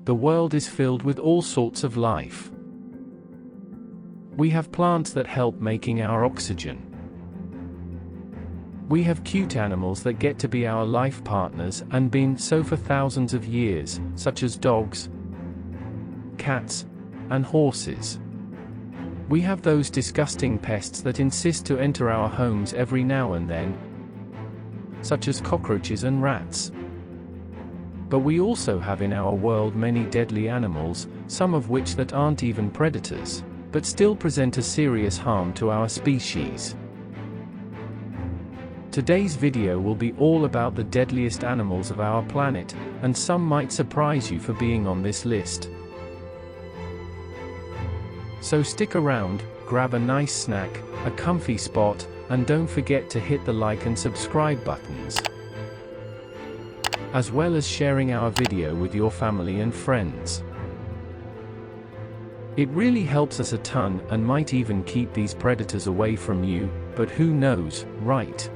The world is filled with all sorts of life. We have plants that help making our oxygen. We have cute animals that get to be our life partners and been so for thousands of years, such as dogs, cats, and horses. We have those disgusting pests that insist to enter our homes every now and then, such as cockroaches and rats. But we also have in our world many deadly animals, some of which that aren't even predators, but still present a serious harm to our species. Today's video will be all about the deadliest animals of our planet, and some might surprise you for being on this list. So stick around, grab a nice snack, a comfy spot, and don't forget to hit the like and subscribe buttons, as well as sharing our video with your family and friends. It really helps us a ton and might even keep these predators away from you, but who knows, right?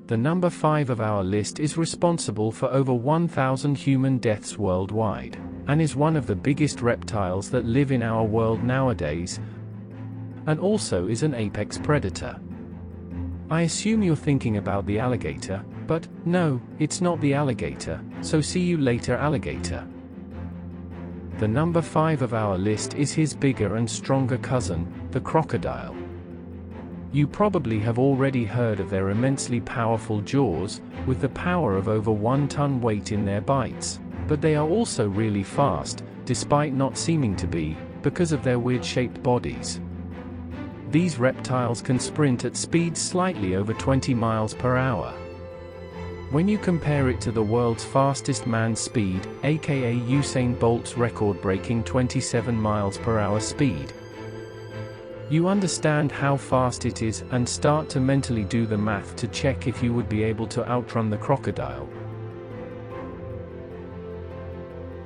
The number 5 of our list is responsible for over 1,000 human deaths worldwide, and is one of the biggest reptiles that live in our world nowadays, and also is an apex predator. I assume you're thinking about the alligator, but no, it's not the alligator, so see you later, alligator. The number 5 of our list is his bigger and stronger cousin, the crocodile. You probably have already heard of their immensely powerful jaws, with the power of over 1 ton weight in their bites, but they are also really fast, despite not seeming to be, because of their weird-shaped bodies. These reptiles can sprint at speeds slightly over 20 miles per hour. When you compare it to the world's fastest man's speed, aka Usain Bolt's record-breaking 27 miles per hour speed, you understand how fast it is and start to mentally do the math to check if you would be able to outrun the crocodile.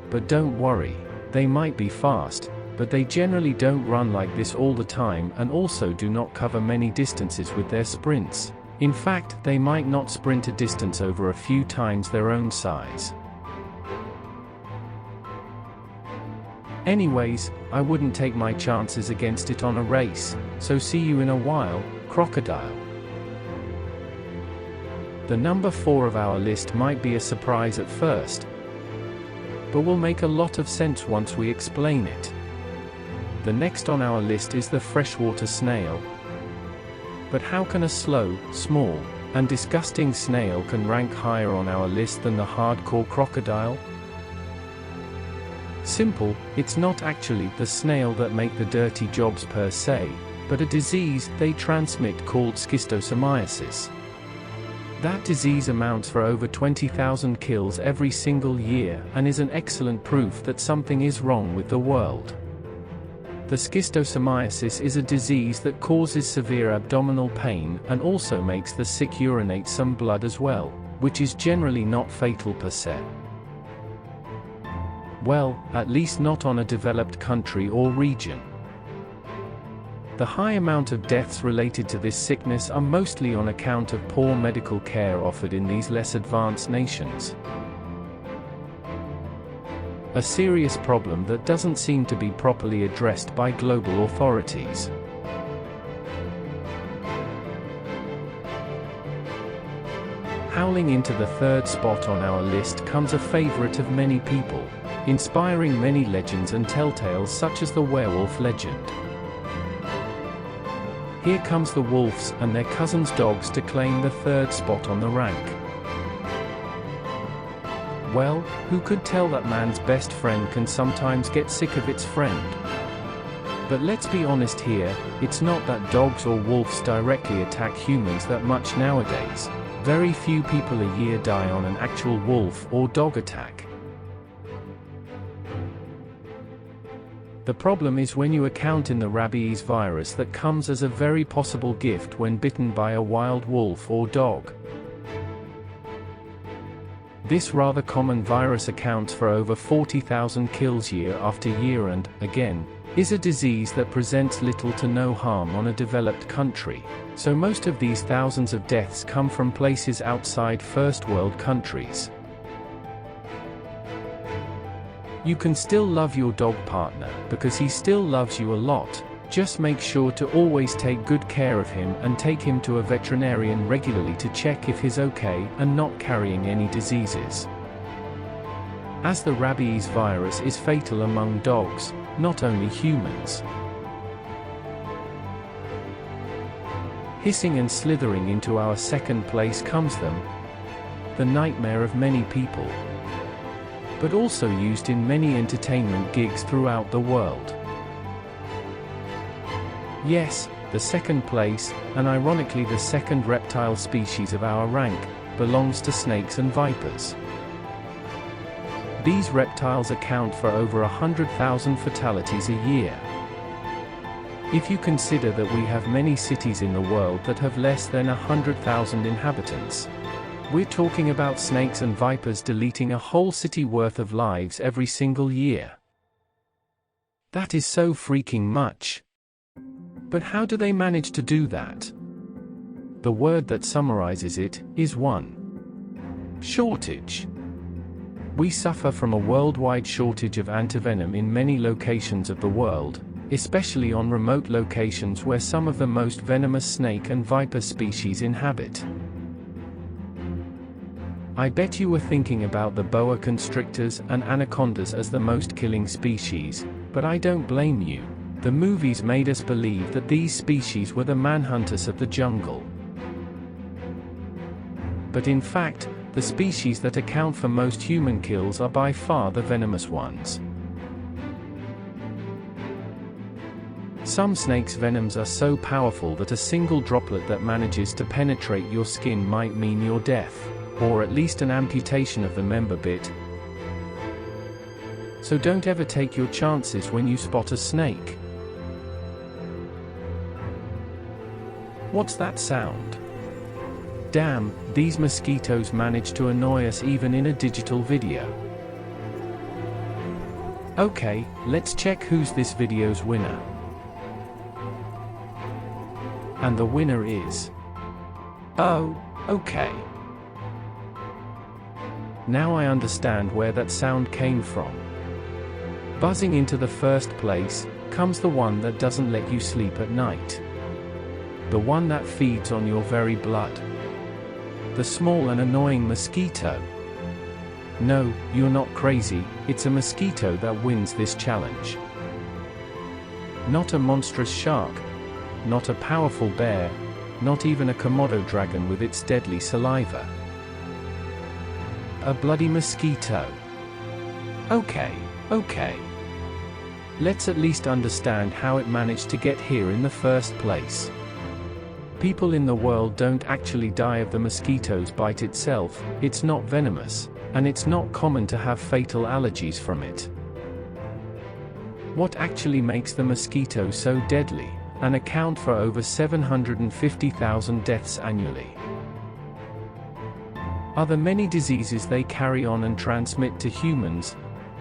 But don't worry, they might be fast, but they generally don't run like this all the time and also do not cover many distances with their sprints. In fact, they might not sprint a distance over a few times their own size. Anyways, I wouldn't take my chances against it on a race, so see you in a while, crocodile. The number 4 of our list might be a surprise at first, but will make a lot of sense once we explain it. The next on our list is the freshwater snail. But how can a slow, small, and disgusting snail can rank higher on our list than the hardcore crocodile? Simple, it's not actually the snail that make the dirty jobs per se, but a disease they transmit called schistosomiasis. That disease amounts for over 20,000 kills every single year and is an excellent proof that something is wrong with the world. The schistosomiasis is a disease that causes severe abdominal pain and also makes the sick urinate some blood as well, which is generally not fatal per se. Well, at least not on a developed country or region. The high amount of deaths related to this sickness are mostly on account of poor medical care offered in these less advanced nations. A serious problem that doesn't seem to be properly addressed by global authorities. Howling into the 3rd spot on our list comes a favorite of many people, inspiring many legends and telltales such as the werewolf legend. Here comes the wolves and their cousins' dogs to claim the 3rd spot on the rank. Well, who could tell that man's best friend can sometimes get sick of its friend? But let's be honest here, it's not that dogs or wolves directly attack humans that much nowadays. Very few people a year die on an actual wolf or dog attack. The problem is when you account in the rabies virus that comes as a very possible gift when bitten by a wild wolf or dog. This rather common virus accounts for over 40,000 kills year after year and, again, is a disease that presents little to no harm on a developed country, so most of these thousands of deaths come from places outside first world countries. You can still love your dog partner because he still loves you a lot. Just make sure to always take good care of him and take him to a veterinarian regularly to check if he's okay and not carrying any diseases. As the rabies virus is fatal among dogs, not only humans. Hissing and slithering into our second place comes the nightmare of many people, but also used in many entertainment gigs throughout the world. Yes, the second place, and ironically the second reptile species of our rank, belongs to snakes and vipers. These reptiles account for over 100,000 fatalities a year. If you consider that we have many cities in the world that have less than 100,000 inhabitants, we're talking about snakes and vipers deleting a whole city worth of lives every single year. That is so freaking much. But how do they manage to do that? The word that summarizes it is one: shortage. We suffer from a worldwide shortage of antivenom in many locations of the world, especially on remote locations where some of the most venomous snake and viper species inhabit. I bet you were thinking about the boa constrictors and anacondas as the most killing species, but I don't blame you. The movies made us believe that these species were the manhunters of the jungle. But in fact, the species that account for most human kills are by far the venomous ones. Some snakes' venoms are so powerful that a single droplet that manages to penetrate your skin might mean your death, or at least an amputation of the member bit. So don't ever take your chances when you spot a snake. What's that sound? Damn, these mosquitoes manage to annoy us even in a digital video. Okay, let's check who's this video's winner. And the winner is... oh, okay. Now I understand where that sound came from. Buzzing into the first place comes the one that doesn't let you sleep at night. The one that feeds on your very blood. The small and annoying mosquito. No, you're not crazy, it's a mosquito that wins this challenge. Not a monstrous shark, not a powerful bear, not even a Komodo dragon with its deadly saliva. A bloody mosquito. Okay. Let's at least understand how it managed to get here in the first place. People in the world don't actually die of the mosquito's bite itself, it's not venomous, and it's not common to have fatal allergies from it. What actually makes the mosquito so deadly, and account for over 750,000 deaths annually, are the many diseases they carry on and transmit to humans,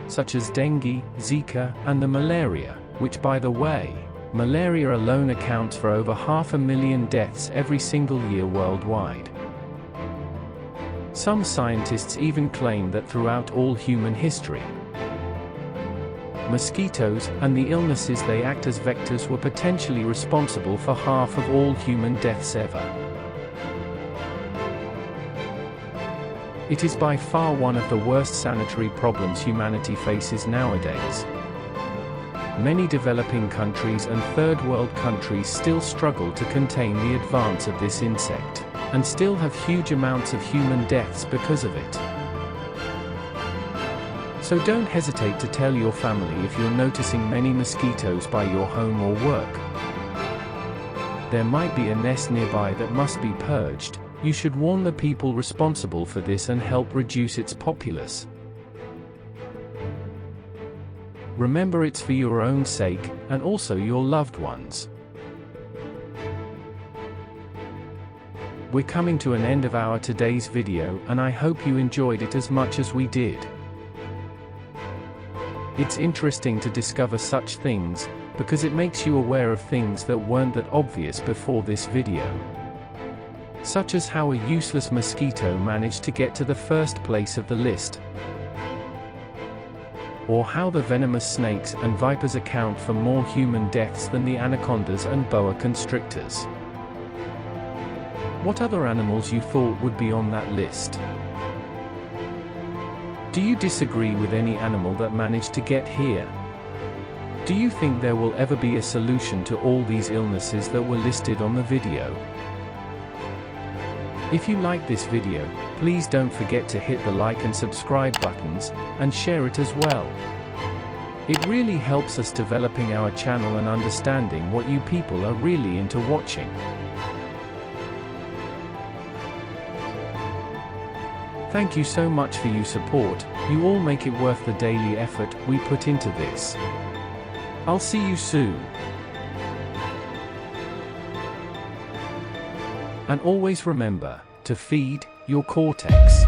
such as dengue, Zika, and the malaria, which, by the way, malaria alone accounts for over 500,000 deaths every single year worldwide. Some scientists even claim that throughout all human history, mosquitoes and the illnesses they act as vectors were potentially responsible for half of all human deaths ever. It is by far one of the worst sanitary problems humanity faces nowadays. Many developing countries and third world countries still struggle to contain the advance of this insect, and still have huge amounts of human deaths because of it. So don't hesitate to tell your family if you're noticing many mosquitoes by your home or work. There might be a nest nearby that must be purged. You should warn the people responsible for this and help reduce its populace. Remember, it's for your own sake, and also your loved ones. we're coming to an end of our today's video, and I hope you enjoyed it as much as we did. It's interesting to discover such things, because it makes you aware of things that weren't that obvious before this video. Such as how a useless mosquito managed to get to the first place of the list. Or how the venomous snakes and vipers account for more human deaths than the anacondas and boa constrictors. What other animals you thought would be on that list? Do you disagree with any animal that managed to get here? Do you think there will ever be a solution to all these illnesses that were listed on the video? If you like this video, please don't forget to hit the like and subscribe buttons, and share it as well. It really helps us developing our channel and understanding what you people are really into watching. Thank you so much for your support, you all make it worth the daily effort we put into this. I'll see you soon. And always remember to feed your cortex.